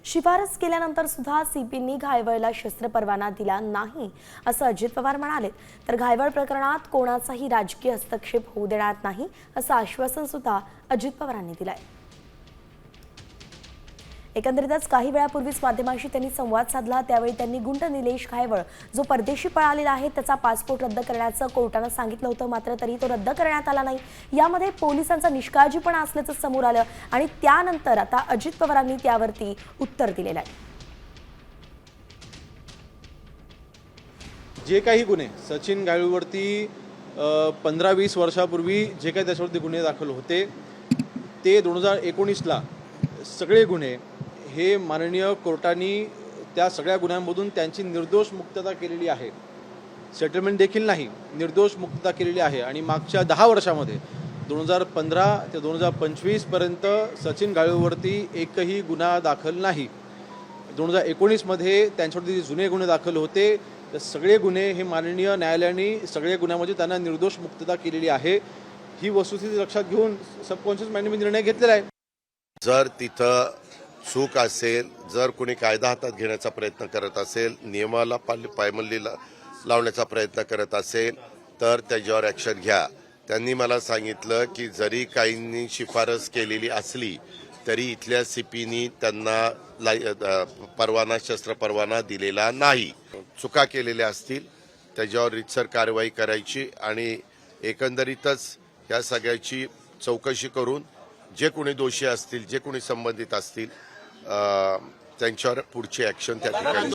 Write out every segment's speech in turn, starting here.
शिफारस केल्यानंतर सुद्धा सीपींनी घायवळला शस्त्र परवाना दिला नाही असं अजित पवार म्हणाले। तर घायवळ प्रकरणात कोणाचाही राजकीय हस्तक्षेप होऊ देणार नाही असं आश्वासन सुद्धा अजित पवारांनी दिलंय। एकंदरीतच काही वेळापूर्वीच माध्यमांशी त्यांनी संवाद साधला। त्यावेळी त्यांनी गुंड निलेश घायवळ जो परदेशी पळालेला आहे त्याचा पासपोर्ट रद्द करण्याचं कोर्टानं सांगितलं होतं, मात्र तरी तो रद्द करण्यात आला नाही। यामध्ये पोलिसांचा निष्काळजीपणा असल्याचं समोर आलं आणि त्यानंतर आता अजित पवारांनी त्यावरती उत्तर दिलेलं आहे। जे काही गुन्हे सचिन घायवळवरती 15-20 वर्षापूर्वी जे काही त्याच्यावरती गुन्हे दाखल होते ते 2019ला सगळे गुन्हे हे माननीय कोर्टाने त्या सगळ्या गुन्ह्यांमधून त्यांची निर्दोष मुक्तता केलेली आहे। सेटलमेंट देखील नाही, निर्दोष मुक्तता केलेली आहे। आणि मागच्या 10 वर्षामध्ये 2015 ते 2025 पर्यंत सचिन घायवळवरती एकही गुन्हा दाखल नाही। 2019 मध्ये त्यांच्यावरती जुने गुन्हे दाखल होते तर सगळे गुन्हे हे माननीय न्यायालयाने सगळे गुन्ह्यामध्ये त्यांना निर्दोष मुक्तता केलेली आहे। ही वस्तुस्थिती लक्षात घेऊन सबकॉन्शियस माइंडने निर्णय घेतलेला आहे। जर तिथं चूक असेल, जर कोणी कायदा हातात घेण्याचा प्रयत्न करत असेल, नियमाला पायमल्ली लावण्याचा प्रयत्न करत असेल तर त्याच्यावर ॲक्शन घ्या। त्यांनी मला सांगितलं की जरी काहींनी शिफारस केलेली असली तरी इथल्या सीपीनी त्यांना परवाना शस्त्र परवाना दिलेला नाही। चुका केलेल्या असतील त्याच्यावर रीतसर कारवाई करायची आणि एकंदरीतच या सगळ्याची चौकशी करून जे कोणी दोषी असतील, जे कोणी संबंधित असतील त्यांच्यावर पुढची ॲक्शन त्या ठिकाणी।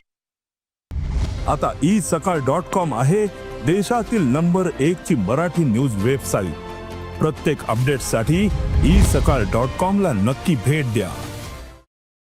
आता isakal.com आहे देशातील नंबर 1 ची मराठी न्यूज वेबसाईट। प्रत्येक अपडेटसाठी isakal.com ला नक्की भेट द्या।